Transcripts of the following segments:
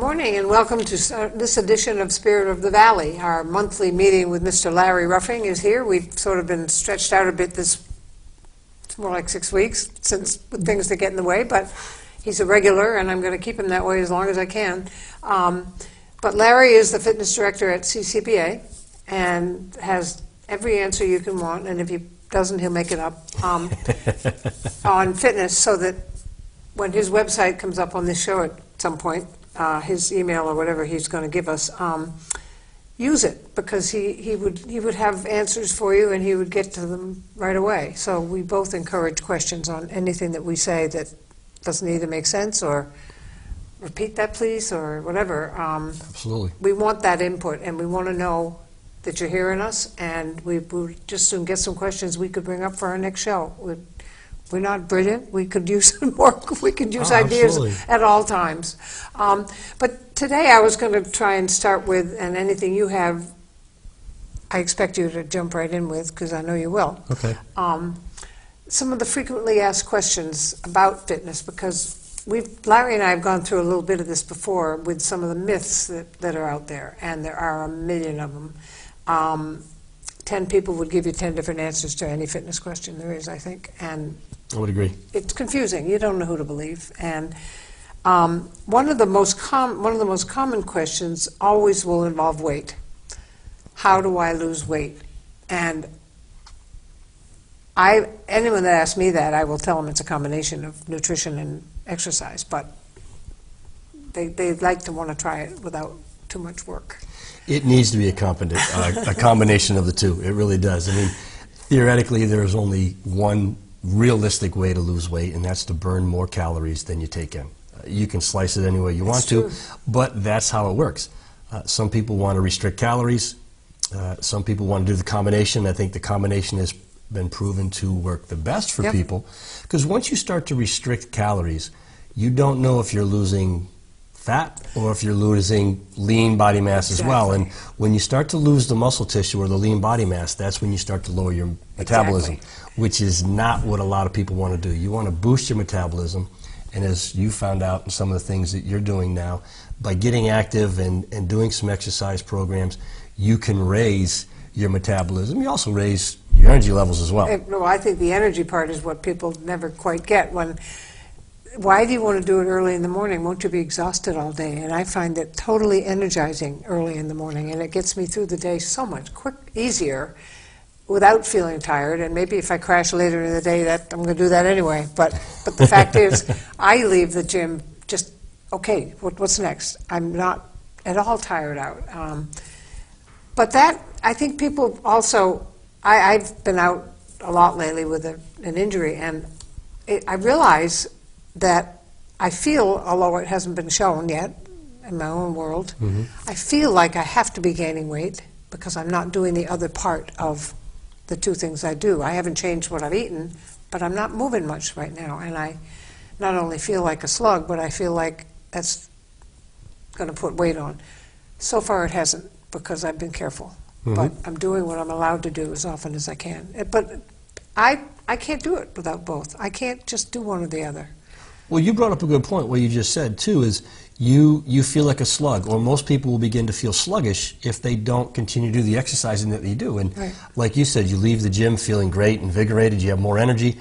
morning and welcome to this edition of Spirit of the Valley. Our monthly meeting with Mr. Larry Ruffing is here. We've sort of been stretched out a bit it's more like 6 weeks since with things that get in the way, but he's a regular and I'm going to keep him that way as long as I can. But Larry is the fitness director at CCPA and has every answer you can want, and if he doesn't, he'll make it up, on fitness, so that when his website comes up on this show at some point, his email or whatever he's going to give us, use it, because he would have answers for you and he would get to them right away. So we both encourage questions on anything that we say that doesn't either make sense or repeat that please or whatever. Absolutely. We want that input and we want to know that you're hearing us, and we'll just soon get some questions we could bring up for our next show. We're not brilliant. We could use some work. We could use ideas at all times. But today I was going to try and start with, and anything you have, I expect you to jump right in with, because I know you will. Okay. Some of the frequently asked questions about fitness, because Larry and I have gone through a little bit of this before with some of the myths that are out there, and there are a million of them. 10 people would give you 10 different answers to any fitness question there is, I think, and I would agree. It's confusing. You don't know who to believe. And one of the most common questions always will involve weight. How do I lose weight? And anyone that asks me that, I will tell them it's a combination of nutrition and exercise, but they like to want to try it without too much work. It needs to be a combination of the two. It really does. I mean, theoretically, there's only one realistic way to lose weight, and that's to burn more calories than you take in. You can slice it any way you want to, but that's how it works. Some people want to restrict calories. Some people want to do the combination. I think the combination has been proven to work the best for people, because once you start to restrict calories, you don't know if you're losing fat or if you're losing lean body mass as well. And when you start to lose the muscle tissue or the lean body mass, that's when you start to lower your metabolism, which is not what a lot of people want to do. You want to boost your metabolism, and as you found out in some of the things that you're doing now, by getting active and doing some exercise programs, you can raise your metabolism. You also raise your energy levels as well. No, I think the energy part is what people never quite get. Why do you want to do it early in the morning? Won't you be exhausted all day? And I find it totally energizing early in the morning, and it gets me through the day so much easier without feeling tired. And maybe if I crash later in the day, I'm going to do that anyway. But the fact is, I leave the gym just, okay, what's next? I'm not at all tired out. But I think people also, I've been out a lot lately with an injury, and I realize that I feel, although it hasn't been shown yet in my own world, I feel like I have to be gaining weight because I'm not doing the other part of the two things I do. I haven't changed what I've eaten, but I'm not moving much right now, and I not only feel like a slug, but I feel like that's going to put weight on. So far it hasn't, because I've been careful, but I'm doing what I'm allowed to do as often as I can. But I can't do it without both. I can't just do one or the other. Well, you brought up a good point. What you just said, too, is you feel like a slug, or most people will begin to feel sluggish if they don't continue to do the exercising that they do. And like you said, you leave the gym feeling great, invigorated, you have more energy.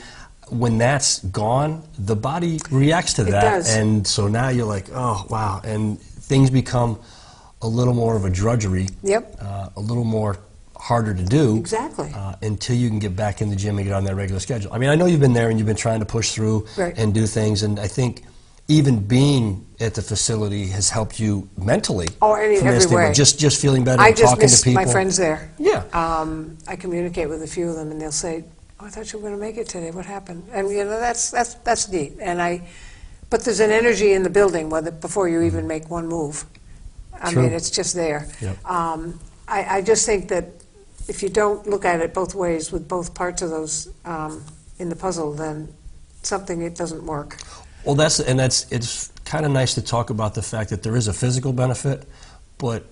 When that's gone, the body reacts to that. It does. And so now you're like, oh, wow. And things become a little more of a drudgery, a little more harder to do until you can get back in the gym and get on that regular schedule. I mean, I know you've been there and you've been trying to push through and do things, and I think even being at the facility has helped you mentally. Oh, every way. Just feeling better, and talking to people. I just miss my friends there. Yeah. I communicate with a few of them, and they'll say, "Oh, I thought you were going to make it today. What happened?" And you know, that's neat. And but there's an energy in the building before you even make one move. I mean, it's just there. I just think that if you don't look at it both ways with both parts of those in the puzzle, then it doesn't work. Well, it's kind of nice to talk about the fact that there is a physical benefit, but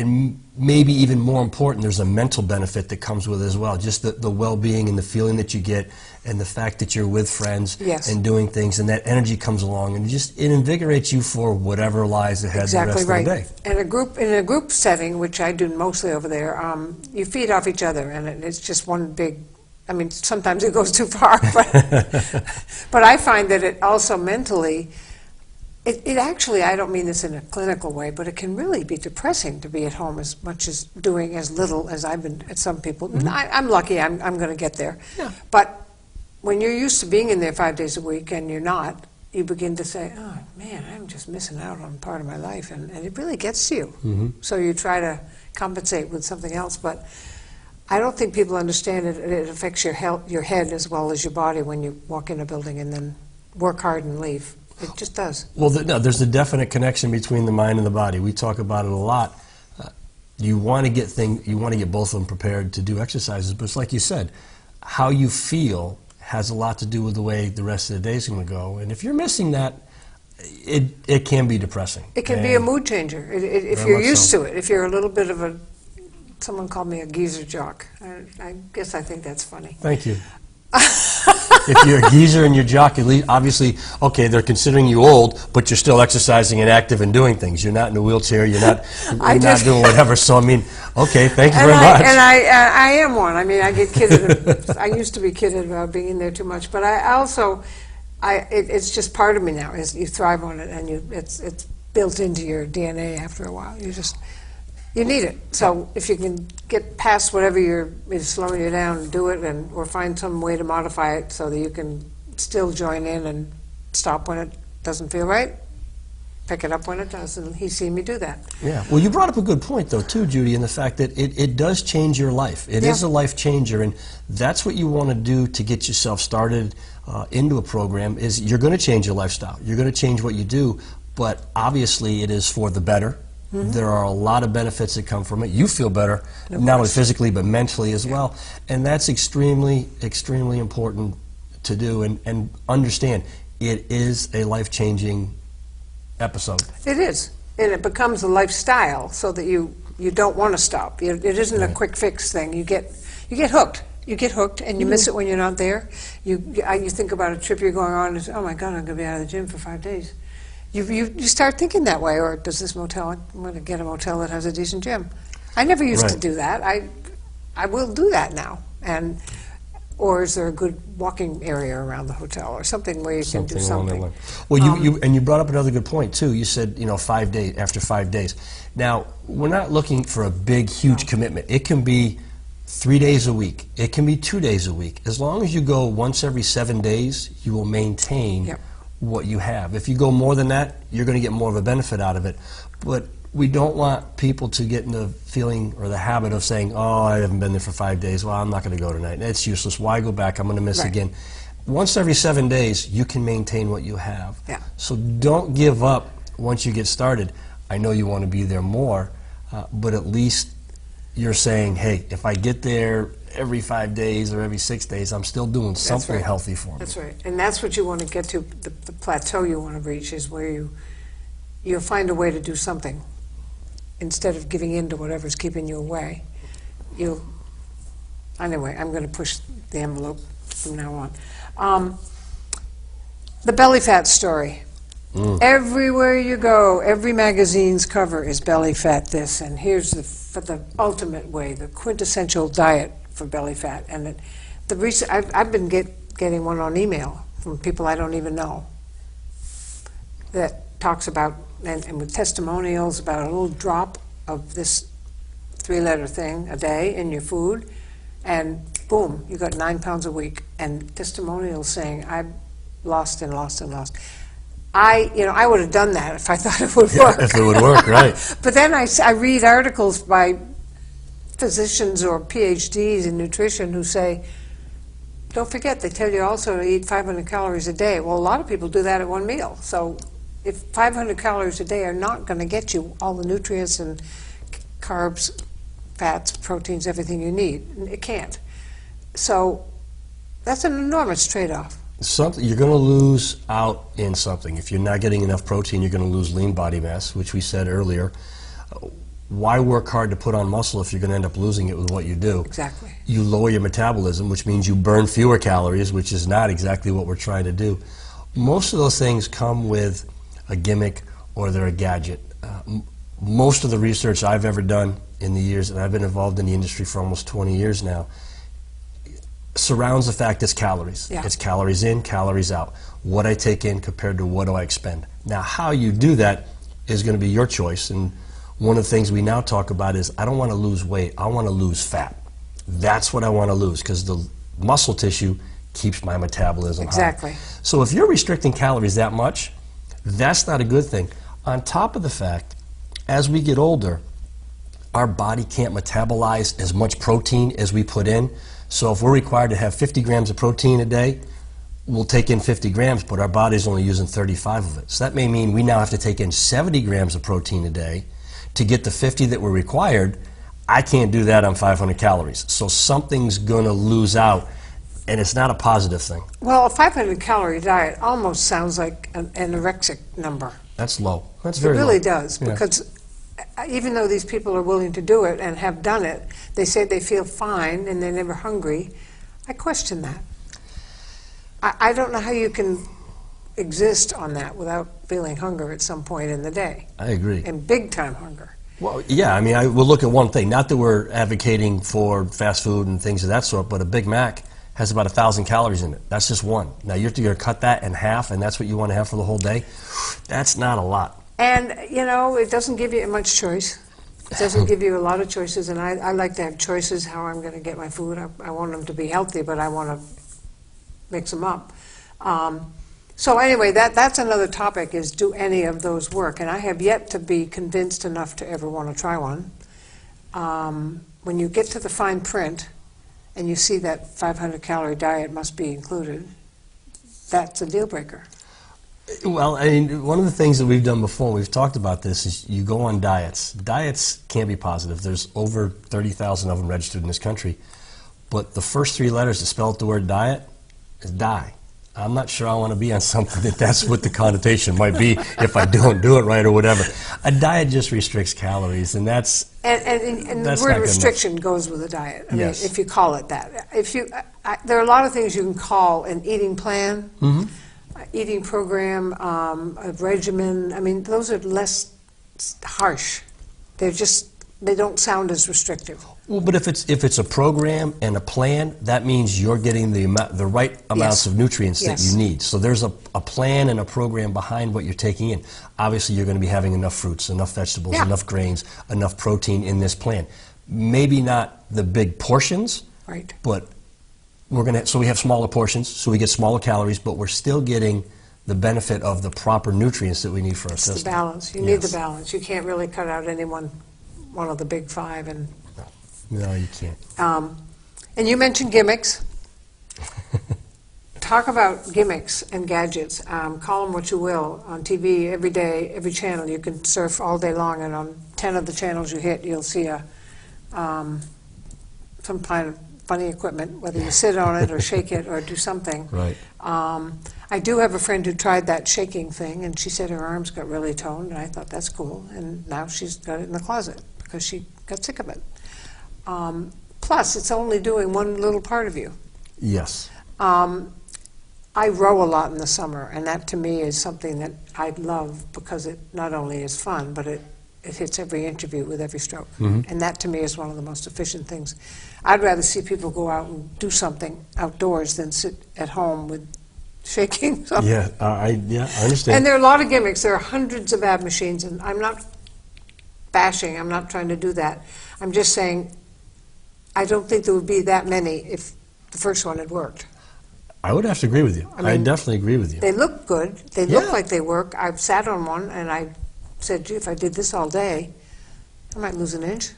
and maybe even more important, there's a mental benefit that comes with it as well. Just the well-being and the feeling that you get, and the fact that you're with friends Yes. and doing things, and that energy comes along, and it invigorates you for whatever lies ahead Exactly the rest right. of the day. And in a group setting, which I do mostly over there, you feed off each other, and it's just one big. I mean, sometimes it goes too far, but I find that it also mentally. It actually, I don't mean this in a clinical way, but it can really be depressing to be at home as much as doing as little as I've been at some people. I'm lucky, I'm going to get there. Yeah. But when you're used to being in there 5 days a week and you're not, you begin to say, oh man, I'm just missing out on part of my life. And it really gets to you. So you try to compensate with something else. But I don't think people understand it affects your head as well as your body when you walk in a building and then work hard and leave. It just does. Well, no, there's a definite connection between the mind and the body. We talk about it a lot. You want to get both of them prepared to do exercises, but it's like you said, how you feel has a lot to do with the way the rest of the day is going to go. And if you're missing that, it can be depressing. It can be a mood changer if you're used to it. If you're a little bit of someone called me a geezer jock. I guess I think that's funny. Thank you. If you're a geezer and you're jock, at least, obviously, okay, they're considering you old, but you're still exercising and active and doing things. You're not in a wheelchair. You're not doing whatever. So, I mean, okay, thank you very much. And I am one. I mean, I get kidded. I used to be kidded about being in there too much, but I also, it's just part of me now. You thrive on it, and it's built into your DNA after a while. You need it. So if you can get past whatever is slowing you down, and do it, or find some way to modify it so that you can still join in and stop when it doesn't feel right, pick it up when it does, and he's seen me do that. Yeah. Well, you brought up a good point, though, too, Judy, in the fact that it does change your life. It is a life changer, and that's what you want to do to get yourself started into a program. Is you're going to change your lifestyle. You're going to change what you do, but obviously it is for the better. There are a lot of benefits that come from it. You feel better, not only physically, but mentally as well. And that's extremely, extremely important to do and understand. It is a life-changing episode. It is. And it becomes a lifestyle so that you don't want to stop. It isn't a quick fix thing. You get hooked. You get hooked, and you miss it when you're not there. You think about a trip you're going on, and oh my God, I'm going to be out of the gym for 5 days. You start thinking that way, or does this motel, I'm going to get a motel that has a decent gym. I never used to do that. I will do that now. Or is there a good walking area around the hotel, or something where you can do something? Well, you brought up another good point too. You said 5 days after 5 days. Now we're not looking for a big, huge commitment. It can be 3 days a week. It can be 2 days a week. As long as you go once every 7 days, you will maintain what you have. If you go more than that, you're going to get more of a benefit out of it. But we don't want people to get in the feeling or the habit of saying, oh, I haven't been there for 5 days. Well, I'm not going to go tonight. It's useless. Why go back? I'm going to miss again. Once every 7 days, you can maintain what you have. So don't give up once you get started. I know you want to be there more, but at least you're saying, hey, if I get there every 5 days or every 6 days, I'm still doing something healthy for me. That's right. And that's what you want to get to, the plateau you want to reach is where you'll find a way to do something. Instead of giving in to whatever's keeping you away, anyway, I'm going to push the envelope from now on. The belly fat story. Everywhere you go, every magazine's cover is belly fat this, and here's the ultimate way, the quintessential diet for belly fat. And I've been getting one on email from people I don't even know that talks about, and with testimonials about a little drop of this 3-letter thing a day in your food, and boom, you got 9 pounds a week. And testimonials saying, I've lost and lost and lost. I would have done that if I thought it would work. If it would work, right. But then I read articles by physicians or PhDs in nutrition who say, don't forget, they tell you also to eat 500 calories a day. Well, a lot of people do that at one meal. So if 500 calories a day are not going to get you all the nutrients and carbs, fats, proteins, everything you need, it can't. So that's an enormous trade-off. You're going to lose out in something. If you're not getting enough protein, you're going to lose lean body mass, which we said earlier. why work hard to put on muscle if you're going to end up losing it with what you do? Exactly. You lower your metabolism, which means you burn fewer calories, which is not exactly what we're trying to do. Most of those things come with a gimmick or they're a gadget. Most of the research I've ever done in the years, and I've been involved in the industry for almost 20 years now, surrounds the fact it's calories. Yeah. It's calories in, calories out. What I take in compared to what do I expend. Now, how you do that is going to be your choice. And one of the things we now talk about is I don't want to lose weight. I want to lose fat. That's what I want to lose because the muscle tissue keeps my metabolism Exactly. high. So if you're restricting calories that much, that's not a good thing. On top of the fact, as we get older, our body can't metabolize as much protein as we put in. So if we're required to have 50 grams of protein a day, we'll take in 50 grams, but our body's only using 35 of it. So that may mean we now have to take in 70 grams of protein a day to get the 50 that were required. I can't do that on 500 calories. So something's going to lose out, and it's not a positive thing. Well, a 500-calorie diet almost sounds like an anorexic number. That's low. That's It very really low. does, Yeah. because even though these people are willing to do it and have done it, they say they feel fine and they're never hungry. I question that. I don't know how you can exist on that without feeling hunger at some point in the day, I agree. and big-time hunger. Well, yeah, I mean, we'll look at one thing. Not that we're advocating for fast food and things of that sort, but a Big Mac has about 1,000 calories in it. That's just one. Now, you're going to cut that in half, and that's what you want to have for the whole day? That's not a lot. And, you know, it doesn't give you much choice. It doesn't give you a lot of choices, and I like to have choices how I'm going to get my food. I want them to be healthy, but I want to mix them up. So anyway, that's another topic, is do any of those work? And I have yet to be convinced enough to ever want to try one. When you get to the fine print and you see that 500-calorie diet must be included, that's a deal breaker. Well, I mean, one of the things that we've done before, we've talked about this, is you go on diets. Diets can't be positive. There's over 30,000 of them registered in this country. But the first three letters that spell out the word diet is die. I'm not sure I want to be on something that's what the connotation might be if I don't do it right or whatever. A diet just restricts calories, and that's And that's the not word good restriction goes with a diet. I Yes. mean, if you call it that. There are a lot of things you can call an eating plan, eating program, a regimen. I mean, those are less harsh. They don't sound as restrictive. Well, but if it's a program and a plan, that means you're getting the right amounts Yes. of nutrients that Yes. you need. So there's a plan and a program behind what you're taking in. Obviously, you're going to be having enough fruits, enough vegetables, Yeah. enough grains, enough protein in this plan. Maybe not the big portions, Right. but so we have smaller portions, so we get smaller calories, but we're still getting the benefit of the proper nutrients that we need for our It's the system. balance. You need the Yes. balance. You can't really cut out any one of the big five. And No, you can't. and you mentioned gimmicks. Talk about gimmicks and gadgets. Call them what you will. On TV, every day, every channel, you can surf all day long, and on 10 of the channels you hit, you'll see some kind of funny equipment, whether you sit on it or shake it or do something. Right. I do have a friend who tried that shaking thing, and she said her arms got really toned, and I thought that's cool. And now she's got it in the closet because she got sick of it. Plus, it's only doing one little part of you. Yes. I row a lot in the summer, and that to me is something that I love because it not only is fun, but it hits every inch of you with every stroke. And that to me is one of the most efficient things. I'd rather see people go out and do something outdoors than sit at home with shaking. So. Yeah, I understand. And there are a lot of gimmicks. There are hundreds of ab machines, and I'm not bashing. I'm not trying to do that. I'm just saying I don't think there would be that many if the first one had worked. I would have to agree with you. I mean, definitely agree with you. They look good. They look Yeah. like they work. I've sat on one, and I said, gee, if I did this all day, I might lose an inch.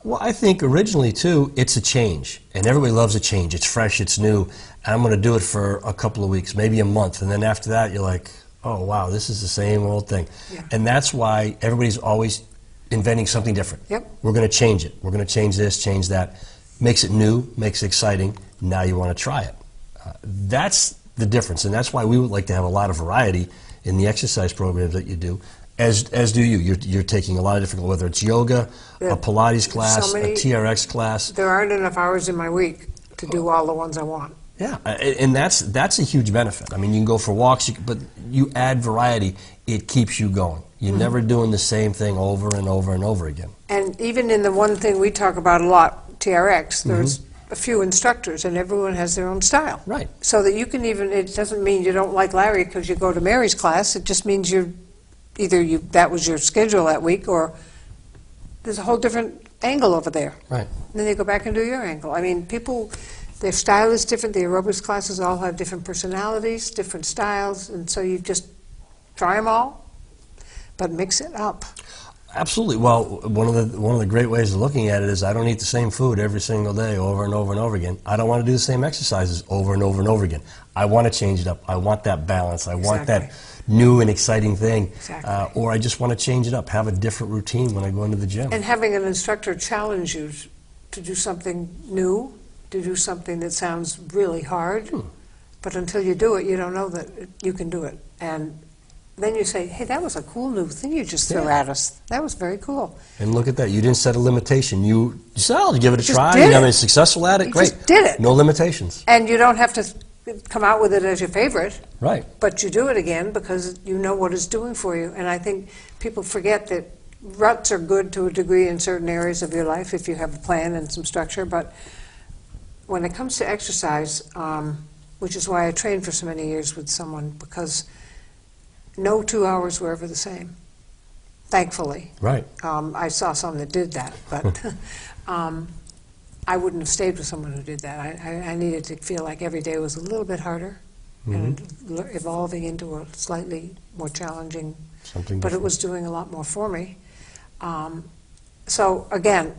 Well, I think originally, too, it's a change. And everybody loves a change. It's fresh, it's new. And I'm going to do it for a couple of weeks, maybe a month. And then after that, you're like, oh, wow, this is the same old thing. Yeah. And that's why everybody's always inventing something different. Yep. We're going to change it. We're going to change this, change that. Makes it new, makes it exciting. Now you want to try it. That's the difference. And that's why we would like to have a lot of variety in the exercise programs that you do. As do you. You're taking a lot of different, whether it's yoga, a Pilates class, so many, a TRX class. There aren't enough hours in my week to do all the ones I want. Yeah, and that's a huge benefit. I mean, you can go for walks, but you add variety, it keeps you going. You're never doing the same thing over and over and over again. And even in the one thing we talk about a lot, TRX, there's a few instructors, and everyone has their own style. Right. So that you can even, it doesn't mean you don't like Larry because you go to Mary's class. It just means that was your schedule that week, or there's a whole different angle over there. Right. And then you go back and do your angle. I mean, people, their style is different. The aerobics classes all have different personalities, different styles, and so you just try them all, but mix it up. Absolutely. Well, one of the great ways of looking at it is I don't eat the same food every single day over and over and over again. I don't want to do the same exercises over and over and over again. I want to change it up. I want that balance. I want that new and exciting thing. Exactly. Or I just want to change it up, have a different routine when I go into the gym. And having an instructor challenge you to do something new, to do something that sounds really hard, but until you do it, you don't know that you can do it. And then you say, hey, that was a cool new thing you just threw at us. That was very cool. And look at that. You didn't set a limitation. You said, oh, give it a try. did You're it. Successful at it. You Great. just did it. No limitations. And you don't have to come out with it as your favorite. Right. But you do it again because you know what it's doing for you. And I think people forget that ruts are good to a degree in certain areas of your life if you have a plan and some structure. But when it comes to exercise, which is why I trained for so many years with someone, because no 2 hours were ever the same, thankfully. Right. I saw some that did that, but I wouldn't have stayed with someone who did that. I needed to feel like every day was a little bit harder and evolving into a slightly more challenging, Something but it different. was doing a lot more for me. So again,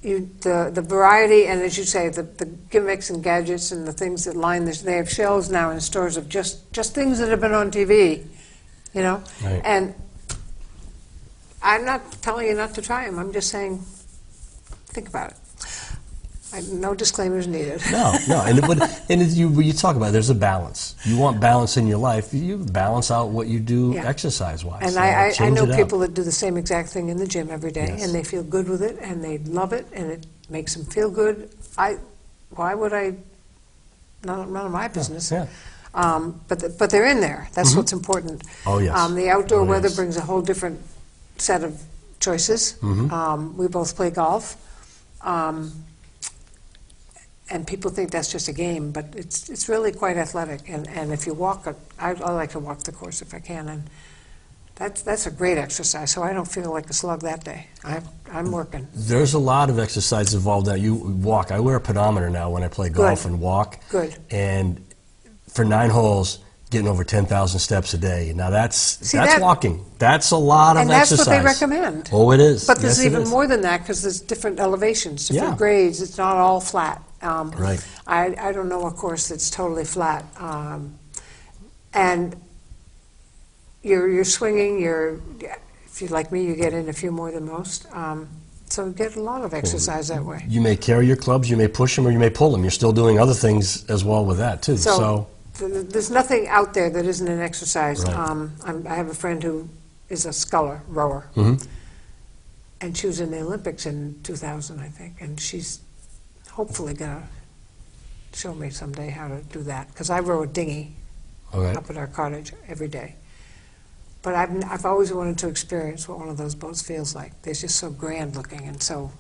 the variety, and as you say, the gimmicks and gadgets and the things that line this, they have shelves now in stores of just things that have been on TV, you know? Right. And I'm not telling you not to try them. I'm just saying, think about it. No disclaimers needed. No. And you talk about it, there's a balance. You want balance in your life. You balance out what you do exercise-wise. And So I change know it up. people that do the same exact thing in the gym every day, Yes. and they feel good with it, and they love it, and it makes them feel good. Why would I? None of my business. Yeah. But they're in there. That's what's important. Oh, yes. The outdoor Oh, weather yes. brings a whole different set of choices. We both play golf. And people think that's just a game, but it's really quite athletic. And if you walk, I like to walk the course if I can, and that's a great exercise. So I don't feel like a slug that day. I'm working. There's a lot of exercise involved now. You walk. I wear a pedometer now when I play golf and walk. Good. And for 9 holes, getting over 10,000 steps a day. Now that's walking. That's a lot of And that's exercise. what they recommend. Oh, it is. But there's Yes, it even is. more than that because there's different elevations, different Yeah. grades. It's not all flat. Right. I don't know a course that's totally flat. And you're swinging. If you're like me, you get in a few more than most. So you get a lot of exercise that way. You may carry your clubs, you may push them, or you may pull them. You're still doing other things as well with that, too. So there's nothing out there that isn't an exercise. Right. I have a friend who is a sculler, rower. And she was in the Olympics in 2000, I think. And she's hopefully going to show me someday how to do that. Because I row a dinghy up at our cottage every day. But I've always wanted to experience what one of those boats feels like. They're just so grand looking and so,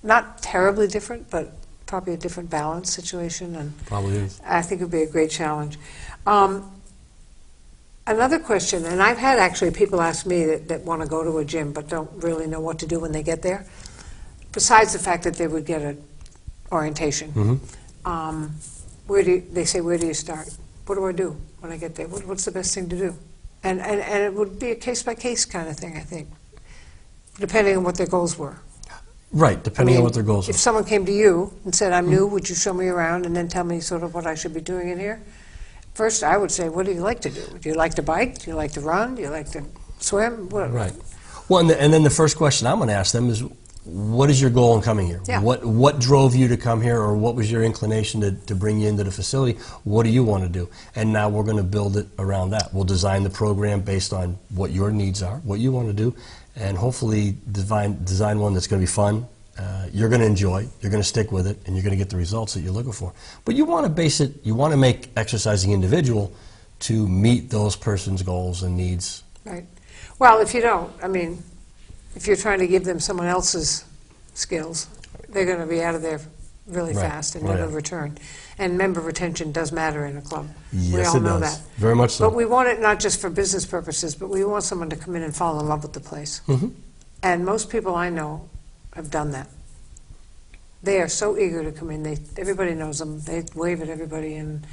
not terribly different, but probably a different balance situation. And Probably is. I think it would be a great challenge. Another question, and I've had actually people ask me that want to go to a gym but don't really know what to do when they get there, besides the fact that they would get an orientation. They say, where do you start? What do I do when I get there? What's the best thing to do? And it would be a case-by-case kind of thing, I think, depending on what their goals were. Right, depending on what their goals are. If someone came to you and said, I'm new, would you show me around and then tell me sort of what I should be doing in here? First, I would say, what do you like to do? Do you like to bike? Do you like to run? Do you like to swim? What? Right. Well, and then the first question I'm going to ask them is, what is your goal in coming here? Yeah. What drove you to come here, or what was your inclination to bring you into the facility? What do you want to do? And now we're going to build it around that. We'll design the program based on what your needs are, what you want to do, and hopefully design one that's going to be fun, you're going to enjoy, you're going to stick with it, and you're going to get the results that you're looking for. But you want to base it, you want to make exercising individual to meet those person's goals and needs. Right. Well, if you don't, I mean, if you're trying to give them someone else's skills, they're going to be out of there really Right. fast and never return. And member retention does matter in a club. Yes, we all it know does. that. Very much so. But we want it not just for business purposes, but we want someone to come in and fall in love with the place. Mm-hmm. And most people I know have done that. They are so eager to come in. Everybody knows them. They wave at everybody, and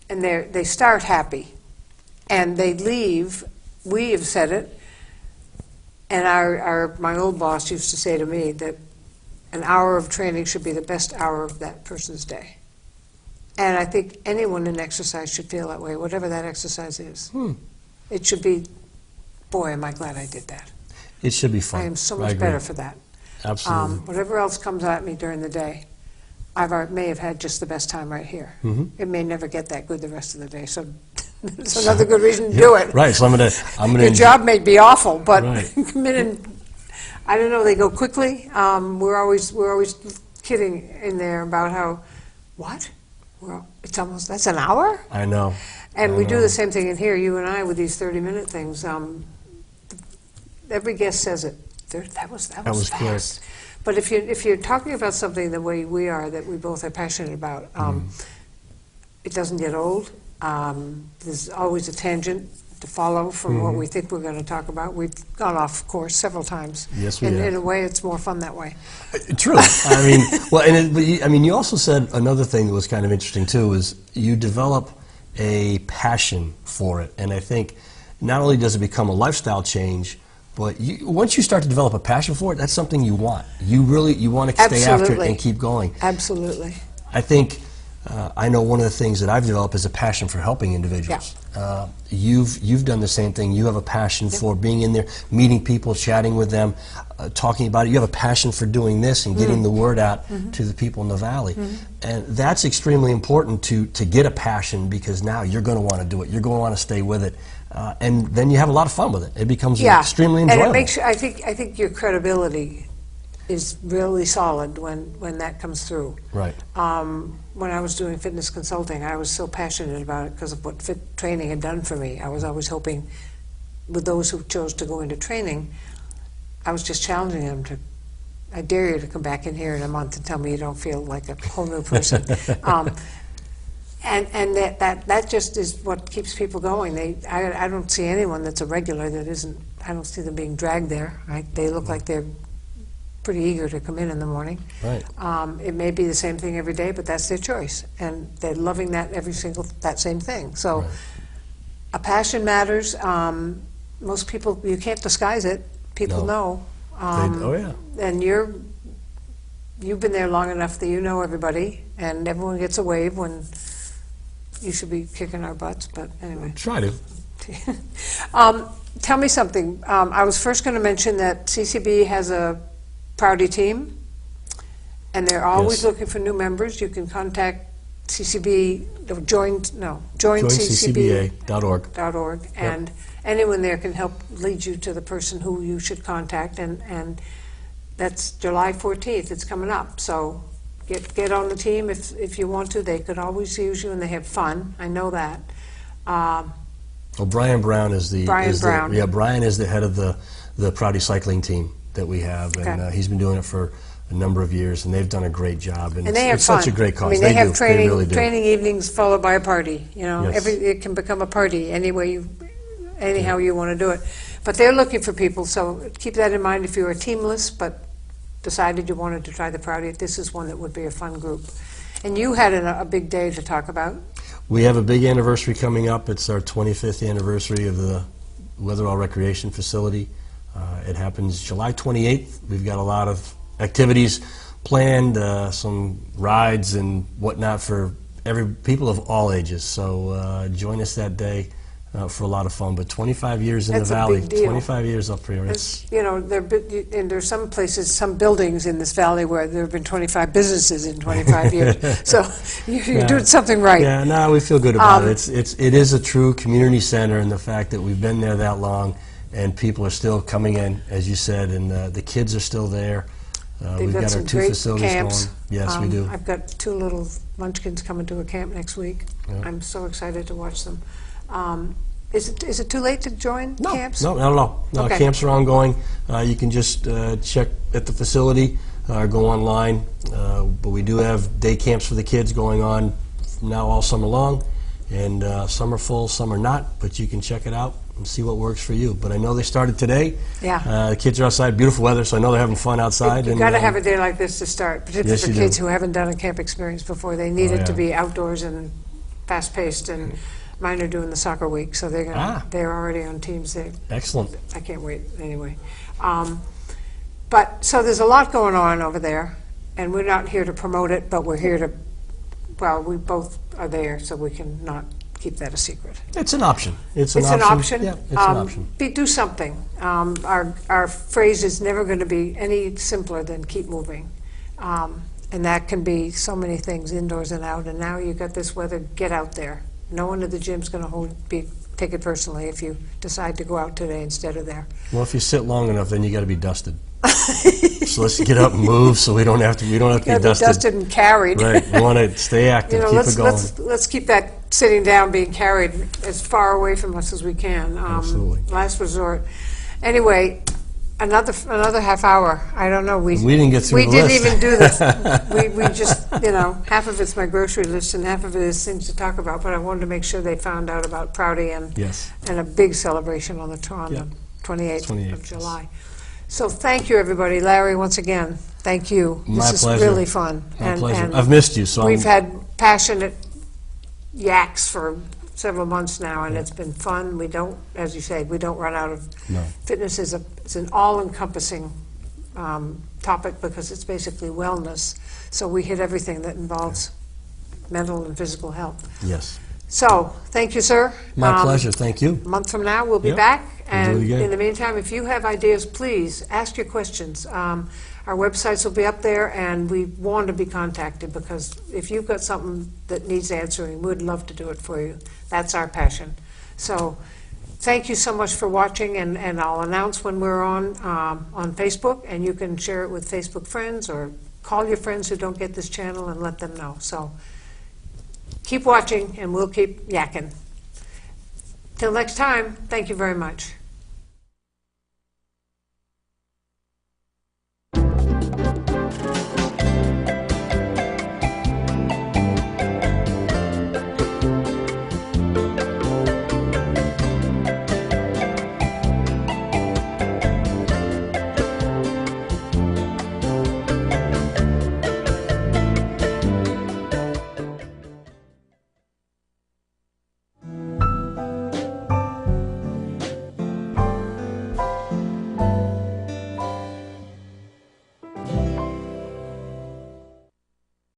they start happy, and they leave. We have said it. And my old boss used to say to me that an hour of training should be the best hour of that person's day. And I think anyone in exercise should feel that way, whatever that exercise is. It should be, boy, am I glad I did that. It should be fun. I am so much better for that. Absolutely. Whatever else comes at me during the day, I may have had just the best time right here. It may never get that good the rest of the day, so it's another good reason to do it. Right, so I'm gonna Your job may be awful, but Right. come in and, I don't know, they go quickly. We're always kidding in there about how, what? Well, that's an hour? I know. And I we do know. the same thing in here, you and I, with these 30-minute things. Every guest says it. That was was fast. But if you're talking about something the way we are, that we both are passionate about, it doesn't get old. There's always a tangent to follow from what we think we're going to talk about. We've gone off course several times. Yes, we and have. in a way, it's more fun that way. True. I mean, well, you also said another thing that was kind of interesting too, is you develop a passion for it, and I think not only does it become a lifestyle change, but once you start to develop a passion for it, that's something you want. You want to stay after it and keep going. Absolutely. I think I know one of the things that I've developed is a passion for helping individuals. Yeah. You've done the same thing. You have a passion for being in there, meeting people, chatting with them, talking about it. You have a passion for doing this and getting the word out to the people in the valley. And that's extremely important to get a passion, because now you're going to want to do it. You're going to want to stay with it. And then you have a lot of fun with it. It becomes extremely enjoyable. And it makes I think your credibility is really solid when that comes through. Right. When I was doing fitness consulting, I was so passionate about it because of what fit training had done for me. I was always hoping, with those who chose to go into training, I was just challenging them to, I dare you to come back in here in a month and tell me you don't feel like a whole new person. And that just is what keeps people going. I don't see anyone that's a regular that isn't, I don't see them being dragged there. They look like they're pretty eager to come in the morning. Right. It may be the same thing every day, but that's their choice, and they're loving that that same thing. So, a passion matters. Most people, you can't disguise it. People know. Oh yeah. And you've been there long enough that you know everybody, and everyone gets a wave when you should be kicking our butts. But anyway. Try to. Tell me something. I was first going to mention that CCB has a Proudy team, and they're always looking for new members. You can contact CCB, join CCBA.org, and anyone there can help lead you to the person who you should contact, and that's July 14th. It's coming up, so get on the team if you want to. They could always use you, and they have fun. I know that. Well, Brian Brown is Brian is the head of the Proudy cycling team that we have, and he's been doing it for a number of years, and they've done a great job, and they have it's fun. Such a great cause. I mean, they have training, they really do. training evenings followed by a party. You know, Yes. it can become a party anyhow you want to do it. But they're looking for people, so keep that in mind if you're a teamless but decided you wanted to try the Proudy. This is one that would be a fun group. And you had a big day to talk about. We have a big anniversary coming up. It's our 25th anniversary of the Weatherall Recreation Facility. It happens July 28th. We've got a lot of activities planned, some rides and whatnot for people of all ages. So join us that day. for a lot of fun. But 25 years in That's the a valley, big deal. 25 years up here. It's, you know, and there's some places, some buildings in this valley where there have been 25 businesses in 25 years. So you're doing something right. Yeah, no, we feel good about it. It is a true community center, and the fact that we've been there that long, and people are still coming in, as you said, and the kids are still there. We've got our some 2 great facilities camps. going. Yes, we do. I've got 2 little munchkins coming to a camp next week. Yeah. I'm so excited to watch them. Is it too late to join No, camps? no, not at all. No, Okay. camps are ongoing. You can just check at the facility or go online. But we do have day camps for the kids going on now all summer long. And some are full, some are not. But you can check it out and see what works for you. But I know they started today. Yeah. The kids are outside, beautiful weather, so I know they're having fun outside. You've got to have a day like this to start, particularly Yes, for you do. kids who haven't done a camp experience before. They need Oh, it to yeah. be outdoors and fast-paced, and mine are doing the soccer week, so they're already on teams. Excellent. I can't wait, anyway. But, so there's a lot going on over there, and we're not here to promote it, but we're here to, well, we both are there, so we can not keep that a secret. It's an option. It's It's an option. Yeah, it's an option. Do something. Our phrase is never going to be any simpler than keep moving. And that can be so many things, indoors and out. And now you've got this weather, get out there. No one at the gym's going to take it personally if you decide to go out today instead of there. Well, if you sit long enough, then you got to be dusted. So let's get up and move, so we don't have to be Gotta dusted. be dusted and carried. Right. We want to stay active, keep it going. let's keep that sitting down, being carried as far away from us as we can. Absolutely. Last resort. Anyway, another half hour. I don't know. We didn't get through We the didn't list. even do this. we just, half of it's my grocery list and half of it is things to talk about. But I wanted to make sure they found out about Prouty and Yes. and a big celebration on the Yeah. 28th, 28th, of yes. July. So thank you, everybody. Larry, once again, thank you. My This pleasure. is really fun. My pleasure. I've missed you, so We've had passionate yaks for several months now, and it's been fun. We don't, as you say, we don't run out of. No. Fitness is it's an all-encompassing topic because it's basically wellness. So we hit everything that involves mental and physical health. Yes. So, thank you, sir. My pleasure. Thank you. A month from now, we'll be Yep. back. We'll do And it again. in the meantime, if you have ideas, please ask your questions. Our websites will be up there, and we want to be contacted because if you've got something that needs answering, we'd love to do it for you. That's our passion. So, thank you so much for watching, and I'll announce when we're on Facebook, and you can share it with Facebook friends or call your friends who don't get this channel and let them know. So, keep watching, and we'll keep yakking. Till next time, thank you very much.